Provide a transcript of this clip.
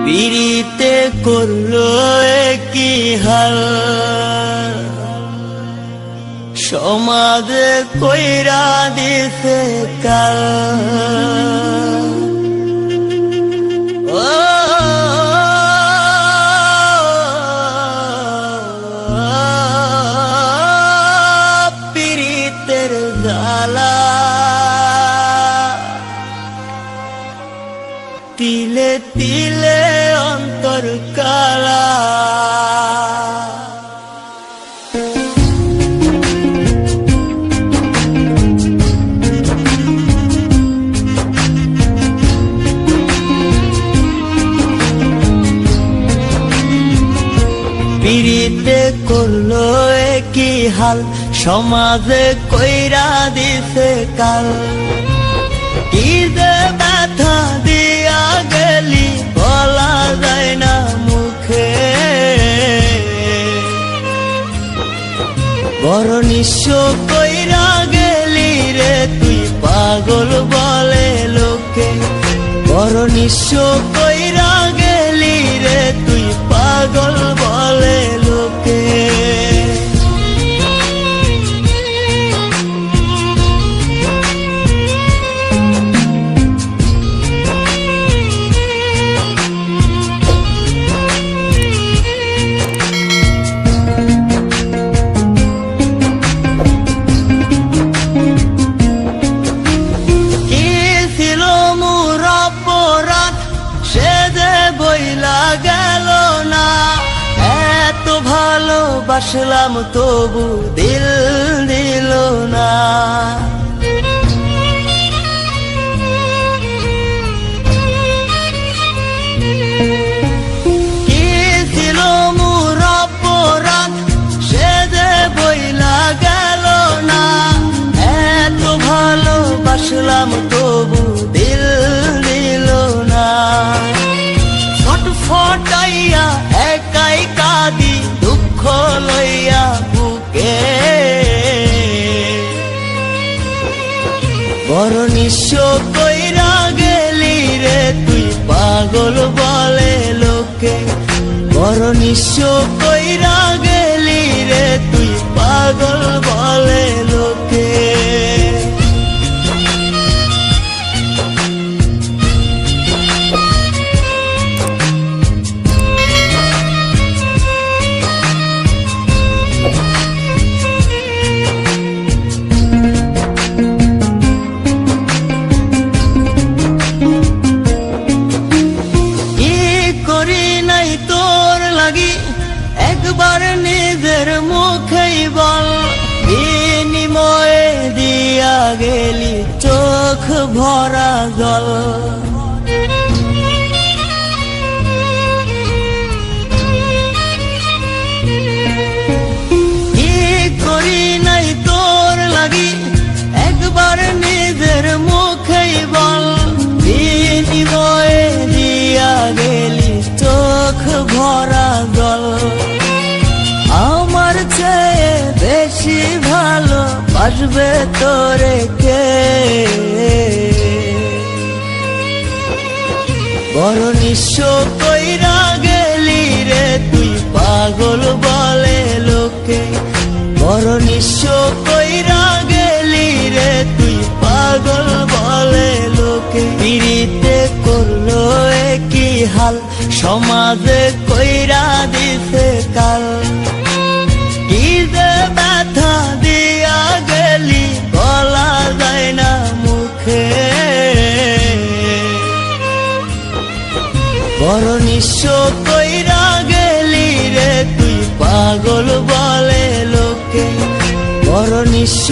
পিরিতে করলো কি হাল, সমাজে কইরা দিছে কাল। পিরিতের জ্বালা তিলে তিলে অন্তর কালা। পিরিতে করলো কি হাল, সমাজে কইরা দিছে কাল। কি যে ব্যথা দিয়া গেলি বলা যায় না মুখে, বড় নিঃস্ব কইরা গেলি রে তুই পাগল বলে লোকে। বড় নিঃস্ব কইরা গেলি রে তুই পাগল বলে লোকে। গেল না এত ভালোবাসলাম তবু দিল দিল না। কি ছিল মোর অপরাধ সে যে বইলা গেল না, এত ভালোবাসলাম তবু দিল দিল না। ফটাইয়া একাই কাঁদি দুঃখ লইয়া বুকে, বড় নিঃস্ব কইরা গেলি রে তুই পাগল বলে লোকে। বড় নিঃস্ব কইরা গেলি রে তুই পাগল বলে লোকে। একবার নিজের মুখেই বল, বিনিময়ে দিয়া গেলি চোখ ভরা জল। কি করি নাই তোর লাগি একবার নিজের মুখেই বল, বিনিময়ে দিয়া গেলি চোখ ভরা জল। আমার চেয়ে বেশি ভালো বাসবে তোরে কে, বড় নিঃস্ব কইরা গেলি রে তুই পাগল বলে লোকে। বড় নিঃস্ব কইরা গেলি রে তুই পাগল বলে লোকে। পিরিতে করলো কি হাল, সমাজে কইরা দিছে কাল। কি যে ব্যথা দিয়া গেলি বলা যায় না মুখে, বড় নিঃস্ব কইরা গেলি রে তুই পাগল বলে লোকে। বড় নিঃস্ব